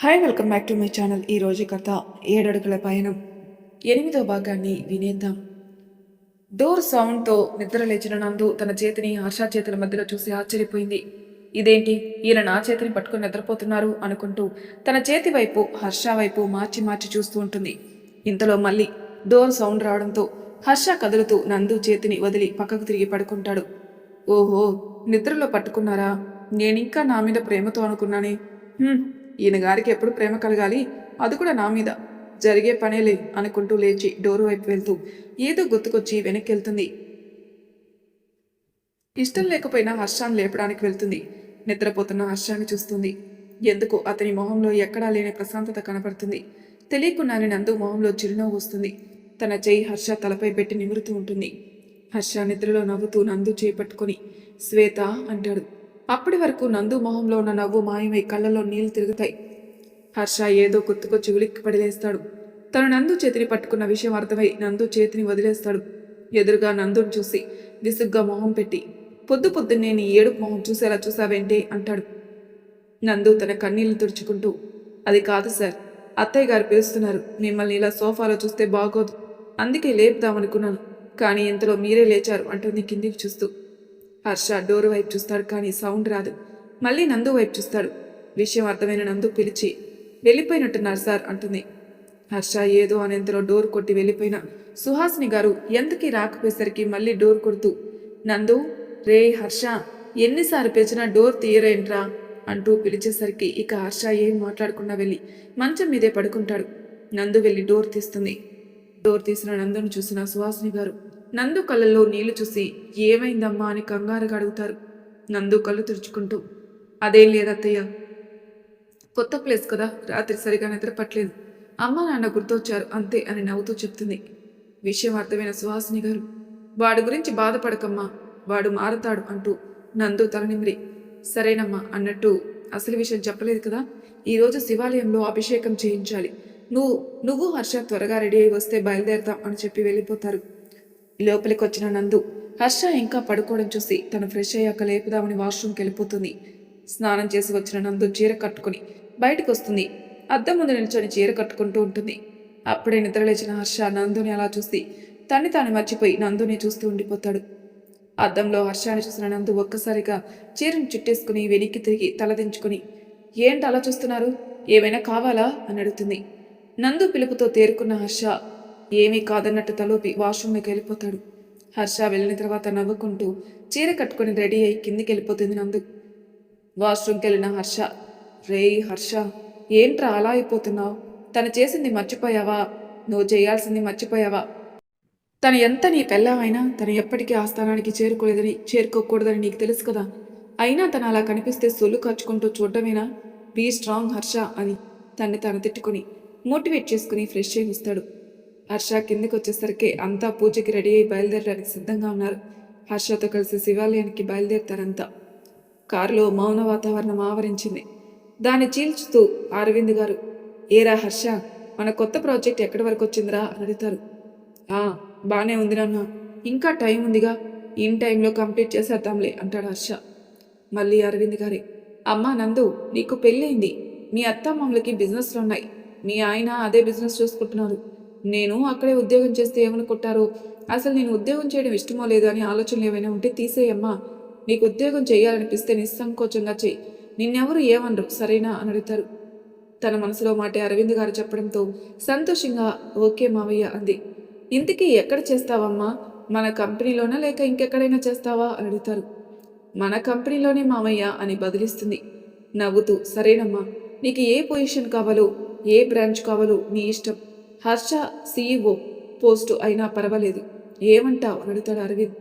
Hi welcome back to my channel. ఈరోజు కథ 7 అడుగుల పయనం 8వ భాగాన్ని వినేద్దాం. డోర్ సౌండ్తో నిద్ర లేచిన నందు తన చేతిని హర్ష చేతుల మధ్యలో చూసి ఆశ్చర్యపోయింది. ఇదేంటి, ఈయన నా చేతిని పట్టుకుని నిద్రపోతున్నారు అనుకుంటూ తన చేతి వైపు హర్ష వైపు మార్చి మార్చి చూస్తూ ఉంటుంది. ఇంతలో మళ్ళీ డోర్ సౌండ్ రావడంతో హర్ష కదులుతూ నందు చేతిని వదిలి పక్కకు తిరిగి పడుకుంటాడు. ఓహో, నిద్రలో పట్టుకున్నారా? నేనింకా నా మీద ప్రేమతో అనుకున్నానే. ఈయన గారికి ఎప్పుడు ప్రేమ కలగాలి, అది కూడా నా మీద. జరిగే పనేలే అనుకుంటూ లేచి డోరు వైపు వెళ్తూ ఏదో గుర్తుకొచ్చి వెనక్కి వెళ్తుంది. ఇష్టం లేకపోయినా హర్షాన్ని లేపడానికి వెళ్తుంది. నిద్రపోతున్న హర్షాన్ని చూస్తుంది. ఎందుకు అతని మొహంలో ఎక్కడా లేని ప్రశాంతత కనపడుతుంది. తెలియకుండానే నందు మొహంలో చిరునవ్వు వస్తుంది. తన చేయి హర్ష తలపై పెట్టి నిమురుతూ ఉంటుంది. హర్ష నిద్రలో నవ్వుతూ నందు చేపట్టుకొని శ్వేత అంటాడు. అప్పటి వరకు నందు మొహంలో ఉన్న నవ్వు మాయమై కళ్ళలో నీళ్లు తిరుగుతాయి. హర్ష ఏదో గుర్తుకొచ్చి ఉలిక్కి పడిలేస్తాడు. తను నందు చేతిని పట్టుకున్న విషయం అర్థమై నందు చేతిని వదిలేస్తాడు. ఎదురుగా నందుని చూసి విసుగ్గా మొహం పెట్టి పొద్దు పొద్దున్నే నీ ఏడుపు మొహం చూసేలా చూసావేంటి అంటాడు. నందు తన కన్నీళ్లు తుడుచుకుంటూ అది కాదు సార్, అత్తయ్య గారు పిలుస్తున్నారు. మిమ్మల్ని ఇలా సోఫాలో చూస్తే బాగోదు, అందుకే లేపుదామనుకున్నాను. కానీ ఇంతలో మీరే లేచారు అంటుంది కిందికి చూస్తూ. హర్ష డోరు వైపు చూస్తాడు, కానీ సౌండ్ రాదు. మళ్ళీ నందు వైపు చూస్తాడు. విషయం అర్థమైన నందు పిలిచి వెళ్ళిపోయినట్టున్నారు సార్ అంటుంది. హర్ష ఏదో అనేంతలో డోర్ కొట్టి వెళ్ళిపోయిన సుహాసిని గారు ఎంతకీ రాకపోయేసరికి మళ్ళీ డోర్ కొడుతూ నందు, రే హర్ష, ఎన్నిసార్లు పిలిచినా డోర్ తీయరేంట్రా అంటూ పిలిచేసరికి ఇక హర్ష ఏం మాట్లాడకుండా వెళ్ళి మంచం మీదే పడుకుంటాడు. నందు వెళ్ళి డోర్ తీస్తుంది. డోర్ తీసిన నందును చూసిన సుహాసిని గారు నందు కళ్ళల్లో నీళ్లు చూసి ఏమైందమ్మా అని కంగారుగా అడుగుతారు. నందు కళ్ళు తుడుచుకుంటూ అదేం లేదత్తయ్య, కొత్త ప్లేస్ కదా, రాత్రి సరిగా నిద్రపట్టలేదు, అమ్మ నాన్న గుర్తొచ్చారు అంతే అని నవ్వుతూ చెప్తుంది. విషయం అర్థమైన సుహాసిని గారు వాడి గురించి బాధపడకమ్మా, వాడు మారతాడు అంటూ నందు తలనిమిరి సరేనమ్మా అన్నట్టు అసలు విషయం చెప్పలేదు కదా, ఈరోజు శివాలయంలో అభిషేకం చేయించాలి, నువ్వు హర్ష త్వరగా రెడీ అయి వస్తే బయలుదేరతాం అని చెప్పి వెళ్ళిపోతారు. లోపలికి వచ్చిన నందు హర్ష ఇంకా పడుకోవడం చూసి తను ఫ్రెష్ అయ్యాక లేపుదామని వాష్రూమ్కి వెళ్ళిపోతుంది. స్నానం చేసి వచ్చిన నందు చీర కట్టుకుని బయటకు వస్తుంది. అద్దం ముందు నిల్చొని చీర కట్టుకుంటూ ఉంటుంది. అప్పుడే నిద్రలేచిన హర్ష నందుని అలా చూసి తన్ని తాను మర్చిపోయి నందుని చూస్తూ ఉండిపోతాడు. అద్దంలో హర్షాన్ని చూసిన నందు ఒక్కసారిగా చీరను చుట్టేసుకుని వెనక్కి తిరిగి తలదించుకుని ఏంటి అలా చూస్తున్నారు, ఏమైనా కావాలా అని అడుగుతుంది. నందు పిలుపుతో తేరుకున్న హర్ష ఏమీ కాదన్నట్టు తలోపి వాష్రూమ్లోకి వెళ్ళిపోతాడు. హర్ష వెళ్ళిన తర్వాత నవ్వుకుంటూ చీర కట్టుకుని రెడీ అయి కిందికి వెళ్ళిపోతుంది నందు. వాష్రూమ్కి వెళ్ళిన హర్ష హర్ష, ఏంట్రా అలా అయిపోతున్నావు, తను చేసింది మర్చిపోయావా, నువ్వు చేయాల్సింది మర్చిపోయావా, తను ఎంత నీ పెళ్ళామైనా తను ఎప్పటికీ ఆ స్థానానికి చేరుకోకూడదని నీకు తెలుసు కదా, అయినా తను అలా కనిపిస్తే సొల్లు ఖర్చుకుంటూ చూడటమేనా, బీ స్ట్రాంగ్ హర్ష అని తన్ని తాను తిట్టుకుని మోటివేట్ చేసుకుని ఫ్రెష్ అయి వస్తాడు. హర్ష కిందికి వచ్చేసరికి అంతా పూజకి రెడీ అయి బయలుదేరడానికి సిద్ధంగా ఉన్నారు. హర్షతో కలిసి శివాలయానికి బయలుదేరతారంతా. కారులో మౌన వాతావరణం ఆవరించింది. దాన్ని చీల్చుతూ అరవింద్ గారు ఏరా హర్ష, మన కొత్త ప్రాజెక్ట్ ఎక్కడి వరకు వచ్చిందిరా అని అడుగుతారు. బానే ఉంది నాన్న, ఇంకా టైం ఉందిగా, ఇన్ టైంలో కంప్లీట్ చేసేద్దాంలే అంటాడు హర్ష. మళ్ళీ అరవింద్ గారే అమ్మా నందు, నీకు పెళ్ళైంది, మీ అత్తమ్మమ్మలకి బిజినెస్లు ఉన్నాయి, మీ ఆయన అదే బిజినెస్ చూసుకుంటున్నారు, నేను అక్కడే ఉద్యోగం చేస్తే ఏమనుకుంటారో, అసలు నేను ఉద్యోగం చేయడం ఇష్టమో లేదో అని ఆలోచనలు ఏమైనా ఉంటే తీసేయమ్మా, నీకు ఉద్యోగం చేయాలనిపిస్తే నిస్సంకోచంగా చెయ్యి, నిన్నెవరు ఏమనరు సరేనా అని అడుగుతారు. తన మనసులో మాటే అరవింద్ గారు చెప్పడంతో సంతోషంగా ఓకే మావయ్య అంది. ఇంతకీ ఎక్కడ చేస్తావమ్మా, మన కంపెనీలోనా లేక ఇంకెక్కడైనా చేస్తావా అని అడుగుతారు. మన కంపెనీలోనే మావయ్య అని బదిలిస్తుంది నవ్వుతూ. సరేనమ్మా, నీకు ఏ పొజిషన్ కావాలో ఏ బ్రాంచ్ కావాలో నీ ఇష్టం, హర్ష CEO పోస్టు అయినా పర్వాలేదు, ఏమంటావు అని అడుగుతాడు అరవింద్.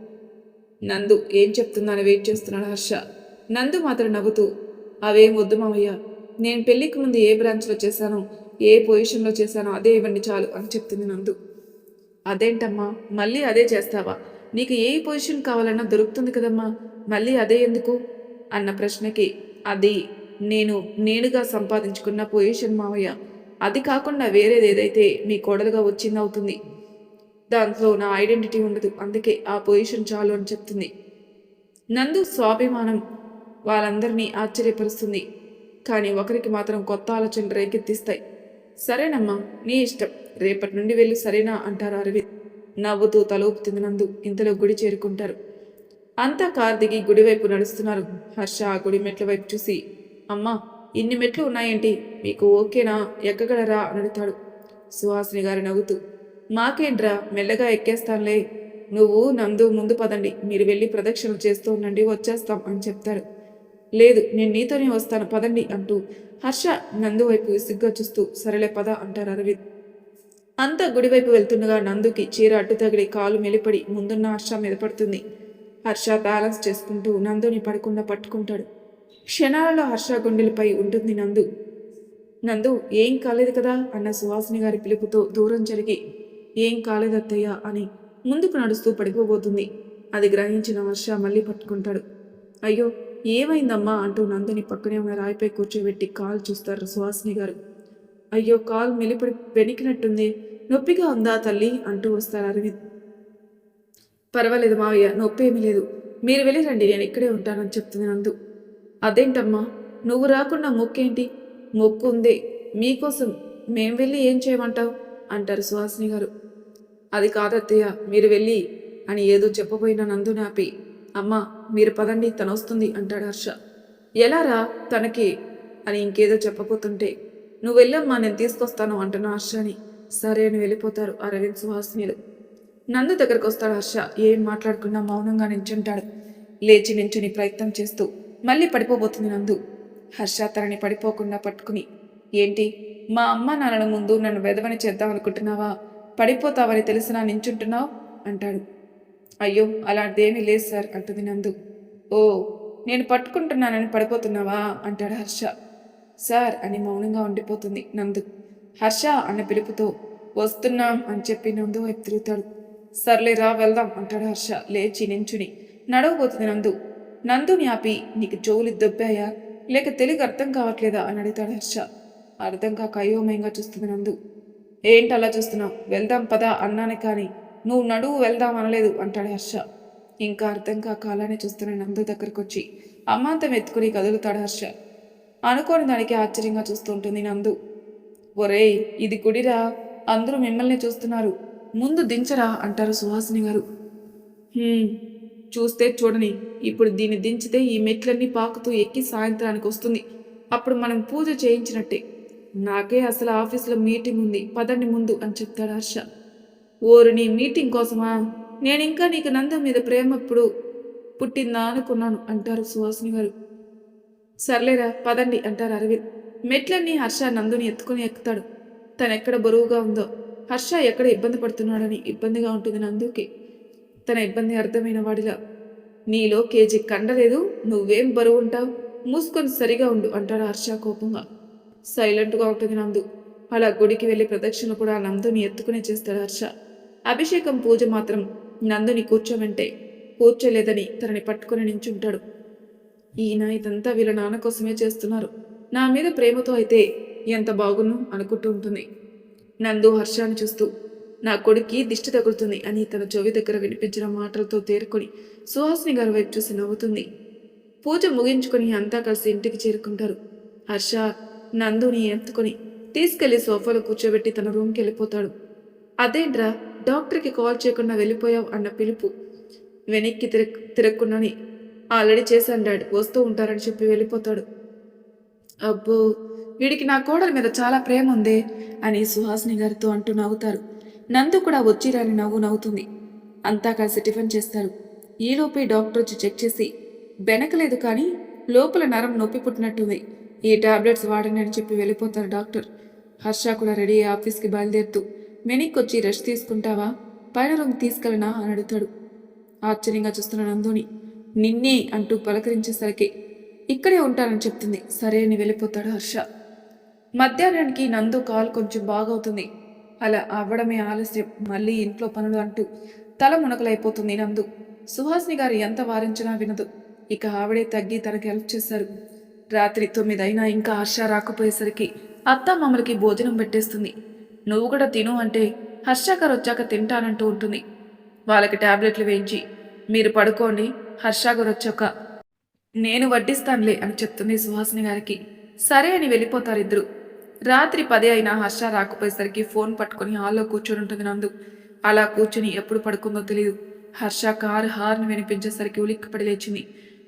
నందు ఏం చెప్తుందని వెయిట్ చేస్తున్నాడు హర్ష. నందు మాత్రం నవ్వుతూ అవేం వద్దు మావయ్య, నేను పెళ్లికి ముందు ఏ బ్రాంచ్లో చేశానో ఏ పొజిషన్లో చేశానో అదే ఇవ్వండి చాలు అని చెప్తుంది నందు. అదేంటమ్మా, మళ్ళీ అదే చేస్తావా, నీకు ఏ పొజిషన్ కావాలన్నా దొరుకుతుంది కదమ్మా, మళ్ళీ అదే ఎందుకు అన్న ప్రశ్నకి అది నేనుగా సంపాదించుకున్న పొజిషన్ మావయ్య, అది కాకుండా వేరేది ఏదైతే మీ కోడలుగా వచ్చిందవుతుంది, దాంట్లో నా ఐడెంటిటీ ఉండదు, అందుకే ఆ పొజిషన్ చాలు అని చెప్తుంది. నందు స్వాభిమానం వాళ్ళందరినీ ఆశ్చర్యపరుస్తుంది. కానీ ఒకరికి మాత్రం కొత్త ఆలోచనలు రేకెత్తిస్తాయి. సరేనమ్మా, నీ ఇష్టం, రేపటి నుండి వెళ్ళి సరేనా అంటారు అరవింద్. నవ్వుతూ తల ఊపుతుంది నందు. ఇంతలో గుడి చేరుకుంటారు. అంతా కారు దిగి గుడివైపు నడుస్తున్నారు. హర్ష ఆ గుడి మెట్ల వైపు చూసి, అమ్మా, ఇన్ని మెట్లు ఉన్నాయేంటి, మీకు ఓకేనా, ఎక్కగలరా అని అడుగుతాడు. సుహాసిని గారు నవ్వుతూ, మాకేంట్రా, మెల్లగా ఎక్కేస్తానులే, నువ్వు నందు ముందు పదండి, మీరు వెళ్ళి ప్రదక్షిణలు చేస్తూ ఉండండి, వచ్చేస్తాం అని చెప్తాడు. లేదు, నేను నీతోనే వస్తాను పదండి అంటూ హర్ష నందు వైపు విసుగ్గా చూస్తూ సరేలే పద అంటారు అరవింద్. అంతా గుడివైపు వెళ్తుండగా నందుకి చీర అడ్డు తగిలి కాలు మెలిపడి ముందున్న హర్ష మీద పడుతుంది. హర్ష బ్యాలెన్స్ చేసుకుంటూ నందుని పడకుండా పట్టుకుంటాడు. క్షణాలలో హర్ష గుండెలపై ఉంటుంది నందు. నందు, ఏం కాలేదు కదా అన్న సుహాసిని గారి పిలుపుతో దూరం జరిగి, ఏం కాలేదు అత్తయ్య అని ముందుకు నడుస్తూ పడిపోబోతుంది. అది గ్రహించిన హర్ష మళ్ళీ పట్టుకుంటాడు. అయ్యో, ఏమైందమ్మా అంటూ నందుని పక్కనే ఉన్న రాయిపై కూర్చోబెట్టి కాలు చూస్తారు సుహాసిని గారు. అయ్యో, కాలు మెలిపడి వెనికినట్టుంది, నొప్పిగా ఉందా తల్లి అంటూ వస్తారు అరవింద్. పర్వాలేదు మావయ్య, నొప్పి ఏమీ లేదు, మీరు వెళ్ళి రండి, నేను ఇక్కడే ఉంటానని చెప్తుంది నందు. అదేంటమ్మా, నువ్వు రాకుండా మొక్కేంటి, మొక్కు ఉందే మీకోసం, మేం వెళ్ళి ఏం చేయమంటావు అంటారు సుహాసిని గారు. అది కాదత్తయ్య, మీరు వెళ్ళి అని ఏదో చెప్పబోయిన నందుని ఆపి, అమ్మా మీరు పదండి, తను వస్తుంది అంటాడు హర్ష. ఎలా రా తనకి అని ఇంకేదో చెప్పబోతుంటే, నువ్వు వెళ్ళమ్మా, నేను తీసుకొస్తాను అంటున్న హర్షని. సరే అని వెళ్ళిపోతారు అరవింద్ సుహాసినిలు. నందు దగ్గరకు వస్తాడు హర్ష. ఏం మాట్లాడకుండా మౌనంగా నించుంటాడు. లేచి నించుని ప్రయత్నం చేస్తూ మళ్ళీ పడిపోబోతుంది నందు. హర్ష తనని పడిపోకుండా పట్టుకుని, ఏంటి, మా అమ్మ నాన్నల ముందు నన్ను వెదవని చేద్దామనుకుంటున్నావా, పడిపోతావని తెలిసినా నించుంటున్నావు అంటాడు. అయ్యో, అలాంటిదేమీ లేదు సార్ అంటుంది నందు. ఓ, నేను పట్టుకుంటున్నానని పడిపోతున్నావా అంటాడు హర్ష. సార్ అని మౌనంగా ఉండిపోతుంది నందు. హర్ష అన్న పిలుపుతో వస్తున్నాం అని చెప్పి నందు వైపు తిరుగుతాడు. సర్లేరా వెళ్దాం అంటాడు హర్ష లేచి నించుని. నడవబోతుంది నందు. నందుని ఆపి, నీకు చెవులు దొబ్బాయా, లేక తెలుగు అర్థం కావట్లేదా అని అడుగుతాడు హర్ష. అర్థం కాక అయోమయంగా చూస్తుంది నందు. ఏంటి అలా చూస్తున్నావు, వెళ్దాం పదా అన్నానే కానీ నువ్వు నడువు వెళ్దాం అనలేదు అంటాడు హర్ష. ఇంకా అర్థం కాక అలానే చూస్తున్న నందు దగ్గరకు వచ్చి అమాంతం ఎత్తుకుని కదులుతాడు హర్ష. అనుకోని దానికి ఆశ్చర్యంగా చూస్తూ ఉంటుంది నందు. ఒరేయ్, ఇది గుడిరా, అందరూ మిమ్మల్ని చూస్తున్నారు, ముందు దించరా అంటారు సుహాసిని గారు. చూస్తే చూడని, ఇప్పుడు దీన్ని దించితే ఈ మెట్లన్నీ పాకుతూ ఎక్కి సాయంత్రానికి వస్తుంది, అప్పుడు మనం పూజ చేయించినట్టే. నాకే అసలు ఆఫీసులో మీటింగ్ ఉంది, పదండి ముందు అని చెప్తాడు హర్ష. ఓరు, నీ మీటింగ్ కోసమా, నేనింకా నీకు నందు మీద ప్రేమ ఎప్పుడు పుట్టిందా అనుకున్నాను అంటారు సుహాసిని గారు. సర్లేరా పదండి అంటారు అరవింద్. మెట్లన్నీ హర్ష నందుని ఎత్తుకుని ఎక్కుతాడు. తనెక్కడ బరువుగా ఉందో, హర్ష ఎక్కడ ఇబ్బంది పడుతున్నాడని ఇబ్బందిగా ఉంటుంది నందుకి. తన ఇబ్బంది అర్థమైన వాడిలా, నీలో కేజీ కండలేదు, నువ్వేం బరువు ఉంటావు, మూసుకొని సరిగా ఉండు అంటాడు హర్ష కోపంగా. సైలెంట్గా ఉంటుంది నందు. అలా గుడికి వెళ్ళి ప్రదక్షిణ కూడా నందుని ఎత్తుకునే చేస్తాడు హర్ష. అభిషేకం పూజ మాత్రం నందుని కూర్చోమంటే కూర్చోలేదని తనని పట్టుకుని నించుంటాడు. ఈయన ఇదంతా వీళ్ళ నాన్న కోసమే చేస్తున్నారు, నా మీద ప్రేమతో అయితే ఎంత బాగున్ను అనుకుంటూ ఉంటుంది. నందు హర్షాన్ని చూస్తూ, నా కొడుక్కి దిష్టి తగులుతుంది అని తన చెవి దగ్గర వినిపించిన మాటలతో తేరుకొని సుహాసిని గారి వైపు చూసి నవ్వుతుంది. పూజ ముగించుకొని అంతా కలిసి ఇంటికి చేరుకుంటారు. హర్ష నందుని ఎత్తుకొని తీసుకెళ్లి సోఫాలో కూర్చోబెట్టి తన రూమ్కి వెళ్ళిపోతాడు. అదేంట్రా, డాక్టర్కి కాల్ చేయకుండా వెళ్ళిపోయావు అన్న పిలుపు వెనక్కి తిరగకుండాని, ఆల్రెడీ చేశాను డాడ్, వస్తూ ఉంటారని చెప్పి వెళ్ళిపోతాడు. అబ్బో, వీడికి నా కోడల మీద చాలా ప్రేమ ఉందే అని సుహాసిని గారితో అంటూ నవ్వుతారు. నందు కూడా వచ్చిరాని నవ్వు నవ్వుతుంది. అంతా కలిసి టిఫిన్ చేస్తారు. ఈలోపే డాక్టర్ వచ్చి చెక్ చేసి, బెనకలేదు కానీ లోపల నరం నొప్పి పుట్టినట్టుంది, ఈ టాబ్లెట్స్ వాడండి అని చెప్పి వెళ్ళిపోతారు డాక్టర్. హర్ష కూడా రెడీ అయ్యి ఆఫీస్కి బయలుదేరుతూ, వెనక్కి రెస్ట్ తీసుకుంటావా, పైన రూమ్ తీసుకెళ్ళనా అని అడుగుతాడు. ఆశ్చర్యంగా చూస్తున్న నందుని నిన్నే అంటూ పలకరించేసరికి ఇక్కడే ఉంటానని చెప్తుంది. సరే అని వెళ్ళిపోతాడు హర్ష. మధ్యాహ్నానికి నందు కాలు కొంచెం బాగవుతుంది. అలా అవ్వడమే ఆలస్యం, మళ్ళీ ఇంట్లో పనులు అంటూ తల మునకలైపోతుంది నందు. సుహాసిని గారు ఎంత వారించినా వినదు. ఇక ఆవిడే తగ్గి తనకి హెల్ప్ చేశారు. రాత్రి 9 అయినా ఇంకా హర్ష రాకపోయేసరికి అత్త మామలకి భోజనం పెట్టేస్తుంది. నువ్వు కూడా తిను అంటే హర్ష గారు వచ్చాక తింటానంటూ ఉంటుంది. వాళ్ళకి టాబ్లెట్లు వేయించి, మీరు పడుకోండి, హర్ష గారు వచ్చాక నేను వడ్డిస్తానులే అని చెప్తుంది సుహాసిని గారికి. సరే అని వెళ్ళిపోతారిద్దరు. రాత్రి 10 అయినా హర్ష రాకపోయేసరికి ఫోన్ పట్టుకుని హాల్లో కూర్చొని ఉంటుంది నందు. అలా కూర్చుని ఎప్పుడు పడుకుందో తెలియదు. హర్ష కారు హార్న్ వినిపించేసరికి ఉలిక్కిపడి లేచింది.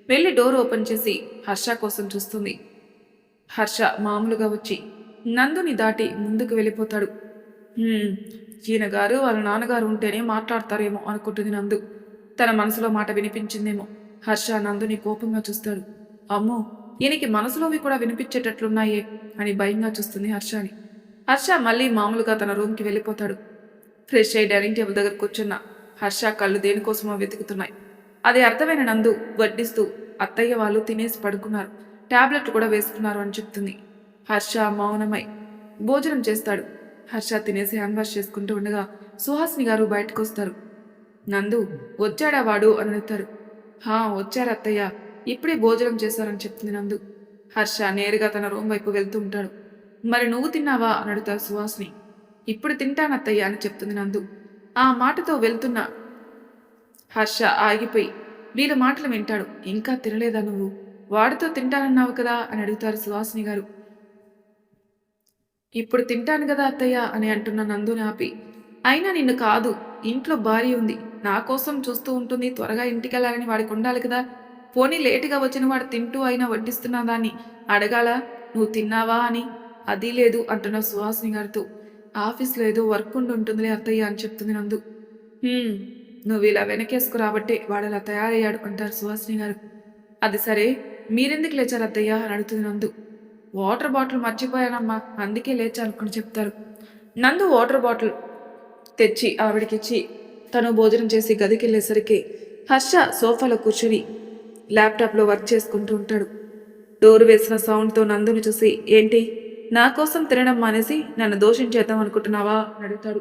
వెళ్ళి డోర్ ఓపెన్ చేసి హర్ష కోసం చూస్తుంది. హర్ష మామూలుగా వచ్చి నందుని దాటి ముందుకు వెళ్ళిపోతాడు. "హ్మ్, ఈయన గారు వాళ్ళ నాన్నగారు ఉంటేనే మాట్లాడతారేమో" అనుకుంటుంది నందు. తన మనసులో మాట వినిపించిందేమో. హర్ష నందుని కోపంగా చూస్తాడు. అమ్మో, ఈయనకి మనసులోవి కూడా వినిపించేటట్లున్నాయే అని భయంగా చూస్తుంది హర్షని. హర్ష మళ్ళీ మామూలుగా తన రూమ్కి వెళ్ళిపోతాడు. ఫ్రెష్ అయి డైనింగ్ టేబుల్ దగ్గర కూర్చున్న హర్ష కళ్ళు దేనికోసమో వెతుకుతున్నాయి. అది అర్థమైన నందు వడ్డిస్తూ అత్తయ్య వాళ్ళు తినేసి పడుకున్నారు, టాబ్లెట్లు కూడా వేసుకున్నారు అని చెప్తుంది. హర్ష మౌనమై భోజనం చేస్తాడు. హర్ష తినేసి హ్యాండ్ వాష్ చేసుకుంటూ ఉండగా సుహాసిని గారు బయటకు వస్తారు. నందు, వచ్చాడా వాడు అని అడుగుతారు. హా, వచ్చారు అత్తయ్య, ఇప్పుడే భోజనం చేశారని చెప్తుంది నందు. హర్ష నేరుగా తన రూమ్ వైపు వెళ్తూ ఉంటాడు. మరి నువ్వు తిన్నావా అని అడుగుతారు సుహాసిని. ఇప్పుడు తింటానత్తయ్య అని చెప్తుంది నందు. ఆ మాటతో వెళ్తున్న హర్ష ఆగిపోయి వీళ్ళ మాటలు వింటాడు. ఇంకా తినలేదా నువ్వు? వాడితో తింటానన్నావు కదా అని అడుగుతారు సుహాసిని గారు. ఇప్పుడు తింటాను కదా అత్తయ్య అని అంటున్న నందుని ఆపి, అయినా నిన్ను కాదు, ఇంట్లో భార్య ఉంది, నా కోసం చూస్తూ ఉంటుంది, త్వరగా ఇంటికెళ్ళాలని వాడికి ఉండాలి కదా. పోనీ లేటుగా వచ్చిన వాడు తింటూ అయినా వడ్డిస్తున్నా దాన్ని అడగాల నువ్వు తిన్నావా అని. అది లేదు అంటున్న సుహాసిని గారితో. ఆఫీస్లో ఏదో వర్క్ ఉండి ఉంటుందిలే అత్తయ్య అని చెప్తుంది నందు. "హ్మ్, నువ్వు ఇలా వెనకేసుకు రాబట్టే వాడలా తయారయ్యాడు" అంటారు సుహాసిని గారు. అది సరే, మీరెందుకు లేచారు అత్తయ్య అని అడుగుతుంది నందు. వాటర్ బాటిల్ మర్చిపోయానమ్మా, అందుకే లేచాను అని చెప్తారు. నందు వాటర్ బాటిల్ తెచ్చి ఆవిడకిచ్చి తను భోజనం చేసి గదికెళ్ళేసరికి హర్ష సోఫాలో కూర్చుని ల్యాప్టాప్లో వర్క్ చేసుకుంటూ ఉంటాడు. డోరు వేసిన సౌండ్తో నందుని చూసి, ఏంటి, నా కోసం తినడం మానేసి నన్ను దోషించేద్దాం అనుకుంటున్నావా అని అడుగుతాడు.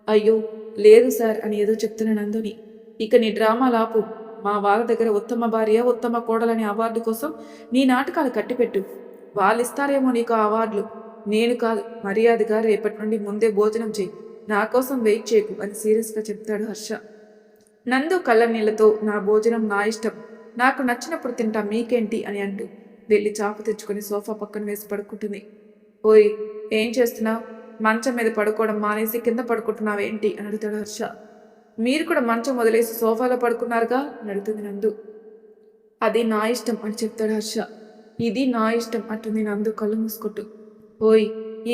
అయ్యో లేదు సార్ అని ఏదో చెప్తున్న నందుని, ఇక నీ డ్రామాలాపు, మా వాళ్ళ దగ్గర ఉత్తమ భార్య ఉత్తమ కోడలని అవార్డు కోసం నీ నాటకాలు కట్టిపెట్టు. వాళ్ళిస్తారేమో నీకు ఆ అవార్డులు, నేను కాదు. మర్యాదగా రేపటి నుండి ముందే భోజనం చేయి, నా కోసం వెయిట్ చేయకు అని సీరియస్గా చెప్తాడు హర్ష. నందు కళ్ళ నీళ్లతో, నా భోజనం నా ఇష్టం, నాకు నచ్చినప్పుడు తింటా, మీకేంటి అని అంటూ వెళ్ళి చాకు తెచ్చుకొని సోఫా పక్కన వేసి పడుకుంటుంది. ఓయ్, ఏం చేస్తున్నావు? మంచం మీద పడుకోవడం మానేసి కింద పడుకుంటున్నావేంటి అని అడుగుతాడు హర్ష. మీరు కూడా మంచం వదిలేసి సోఫాలో పడుకున్నారుగా అని అడుగుతుంది నందు. అది నా ఇష్టం అని చెప్తాడు హర్ష. ఇది నా ఇష్టం అంటుంది నందు కళ్ళు మూసుకొట్టు. ఓయ్,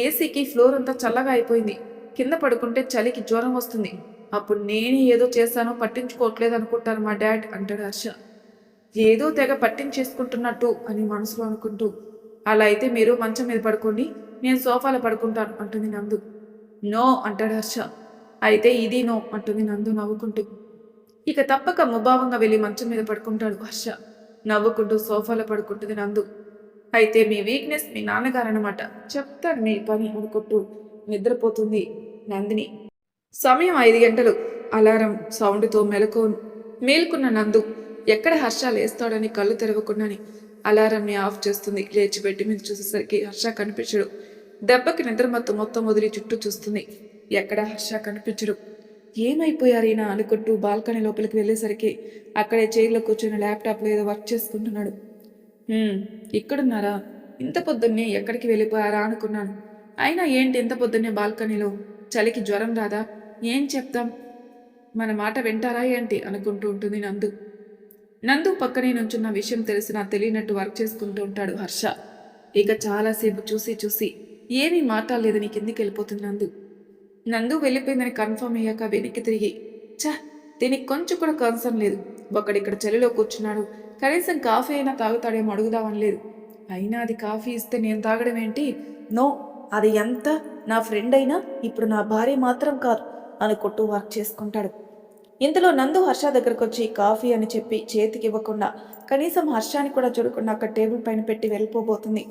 ఏసీకి ఫ్లోర్ అంతా చల్లగా అయిపోయింది, కింద పడుకుంటే చలికి జ్వరం వస్తుంది, అప్పుడు నేనే ఏదో చేశానో పట్టించుకోవట్లేదు అనుకుంటాను మా డాడ్ అంటాడు హర్ష. ఏదో తెగ పట్టించేసుకుంటున్నట్టు అని మనసులో అనుకుంటూ, అలా అయితే మీరు మంచం మీద పడుకోండి, నేను సోఫాలో పడుకుంటాను అంటుంది నందు. నో అంటాడు హర్ష. అయితే ఇది నో అంటుంది నందు నవ్వుకుంటూ. ఇక తప్పక ముభావంగా వెళ్ళి మంచం మీద పడుకుంటాడు హర్ష. నవ్వుకుంటూ సోఫాలో పడుకుంటుంది నందు. అయితే మీ వీక్నెస్ మీ నాన్నగారు అన్నమాట, చెప్తాను మీ పని అనుకుంటూ నిద్రపోతుంది నందిని. సమయం 5 గంటలు. అలారం సౌండ్తో మేలుకున్న నందు ఎక్కడ హర్ష లేస్తాడని కళ్ళు తెరవకుండానే అలారంని ఆఫ్ చేస్తుంది. లేచి బెడ్ మీద చూసేసరికి హర్ష కనిపించడు. దెబ్బకి నిద్రమత్తు మొత్తం వదిలి చుట్టూ చూస్తుంది. ఎక్కడ హర్ష కనిపించడు. ఏమైపోయారైనా అనుకుంటూ బాల్కనీ లోపలికి వెళ్ళేసరికి అక్కడే చైర్లో కూర్చొని ల్యాప్టాప్లో ఏదో వర్క్ చేసుకుంటున్నాడు. ఇక్కడున్నారా? ఇంత పొద్దున్నే ఎక్కడికి వెళ్ళిపోయారా అనుకున్నాను. అయినా ఏంటి ఇంత పొద్దున్నే బాల్కనీలో? చలికి జ్వరం రాదా? ఏం చెప్తాం, మన మాట వింటారా ఏంటి అనుకుంటూ ఉంటుంది నందు. నందు పక్కనే నుంచున్న విషయం తెలిసినా తెలియనట్టు వర్క్ చేసుకుంటూ ఉంటాడు హర్ష. ఇక చాలాసేపు చూసి చూసి ఏమీ మాట్లాడలేదని కిందికి వెళ్ళిపోతుంది నందు. నందు వెళ్ళిపోయిందని కన్ఫర్మ్ అయ్యాక వెనక్కి తిరిగి, దీనికి కొంచెం కూడా కన్సర్న్ లేదు, ఒకడిక్కడ చలిలో కూర్చున్నాడు, కనీసం కాఫీ అయినా తాగుతాడేమో అడుగుదామని లేదు. అయినా అది కాఫీ ఇస్తే నేను తాగడం ఏంటి? నో, అది ఎంత నా ఫ్రెండ్ అయినా ఇప్పుడు నా భార్య మాత్రం కాదు అనుకుంటూ వర్క్ చేసుకుంటాడు. ఇంతలో నందు హర్ష దగ్గరకు వచ్చి కాఫీ అని చెప్పి చేతికి ఇవ్వకుండా కనీసం హర్షాన్ని కూడా చూడకుండా అక్కడ టేబుల్ పైన పెట్టి వెళ్ళిపోబోతుంది.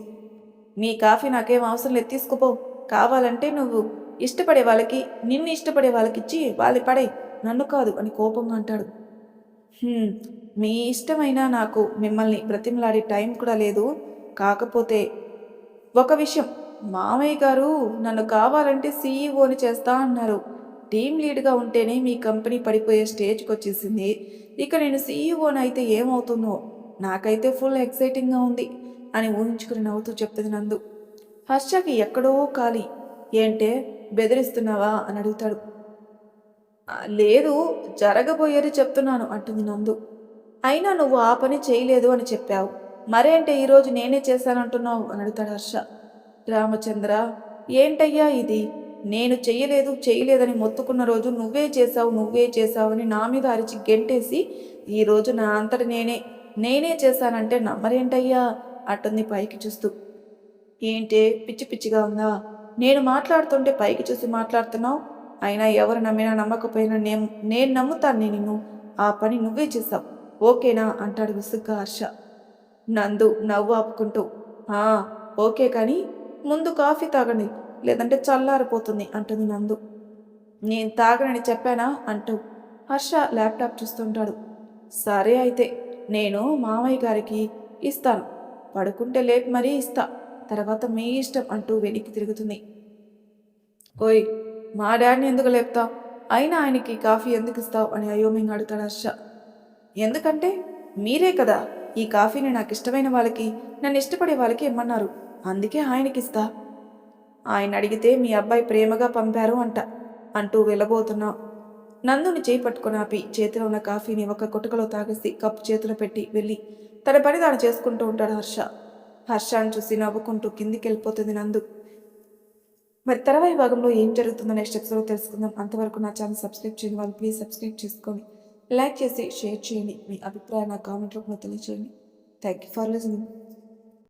నీ కాఫీ నాకేం అవసరం లేదు, తీసుకుపో, కావాలంటే నువ్వు ఇష్టపడే వాళ్ళకి, నిన్ను ఇష్టపడే వాళ్ళకి ఇచ్చి వాళ్ళి పడే, నన్ను కాదు అని కోపంగా అంటాడు. మీ ఇష్టమైనా నాకు మిమ్మల్ని బ్రతిమలాడే టైం కూడా లేదు. కాకపోతే ఒక విషయం, మామయ్య గారు నన్ను కావాలంటే సీఈఓని చేస్తా అన్నారు. టీం లీడ్గా ఉంటేనే మీ కంపెనీ పడిపోయే స్టేజ్కి వచ్చేసింది. ఇక నేను సీఈఓని అయితే ఏమవుతుందో నాకైతే ఫుల్ ఎక్సైటింగ్గా ఉంది. అని ఊహించుకుని నవ్వుతూ చెప్తుంది నందు. హర్షకి ఎక్కడో ఖాళీ. ఏంటే బెదిరిస్తున్నావా అని అడుగుతాడు. లేదు, జరగబోయేది చెప్తున్నాను అంటుంది నందు. అయినా నువ్వు ఆ పని చేయలేదు అని చెప్పావు, మరేంటే ఈరోజు నేనే చేశానంటున్నావు అని అడుగుతాడు హర్ష. రామచంద్ర, ఏంటయ్యా ఇది? నేను చెయ్యలేదు చెయ్యలేదని మొత్తుకున్న రోజు నువ్వే చేశావని నా మీద అరిచి గెంటేసి ఈరోజు నా అంతటి నేనే చేశానంటే నమ్మరేంటయ్యా అంటుంది పైకి చూస్తూ. ఏంటే పిచ్చి పిచ్చిగా ఉందా? నేను మాట్లాడుతుంటే పైకి చూసి మాట్లాడుతున్నావు. అయినా ఎవరు నమ్మినా నమ్మకపోయినా నేను నమ్ముతాను నిన్ను. ఆ పని నువ్వే చేశావు, ఓకేనా అంటాడు విసుగ్గా హర్ష. నందు నవ్వు ఆపుకుంటూ, ఆ ఓకే, కానీ ముందు కాఫీ తాగండి, లేదంటే చల్లారిపోతుంది అంటుంది నందు. నేను తాగనని చెప్పానా అంటూ హర్ష ల్యాప్టాప్ చూస్తుంటాడు. సరే అయితే నేను మామయ్య గారికి ఇస్తాను, పడుకుంటే లేట్ మరీ ఇస్తా, తర్వాత మీ ఇష్టం అంటూ వెనక్కి తిరుగుతుంది. ఓయ్, మా డాడీని ఎందుకు లేపుతావు? అయినా ఆయనకి కాఫీ ఎందుకు ఇస్తావు అని అయోమయంగా అడుగుతాడు హర్ష. ఎందుకంటే మీరే కదా ఈ కాఫీని నాకు ఇష్టమైన వాళ్ళకి, నన్ను ఇష్టపడే వాళ్ళకి ఇమ్మన్నారు, అందుకే ఆయనకిస్తా. ఆయన అడిగితే మీ అబ్బాయి ప్రేమగా పంపారు అంటూ వెళ్ళబోతున్నా నందుని చేయి పట్టుకొని ఆపి చేతిలో ఉన్న కాఫీని ఒక గుటకలో తాగేసి కప్పు చేతిలో పెట్టి వెళ్ళి తన పని తాను చేసుకుంటూ ఉంటాడు హర్ష. హర్షాన్ని చూసి నవ్వుకుంటూ కిందికి వెళ్ళిపోతుంది నందు. మరి తర్వాయి భాగంలో ఏం జరుగుతుందో నెక్స్ట్ ఎపిసోడ్లో తెలుసుకుందాం. అంతవరకు నా ఛానల్ సబ్స్క్రైబ్ చేయండి వాళ్ళు, ప్లీజ్ సబ్స్క్రైబ్ చేసుకొని లైక్ చేసి షేర్ చేయండి. మీ అభిప్రాయం నా కామెంట్ రూపంలో తెలియజేయండి. Thank you for listening.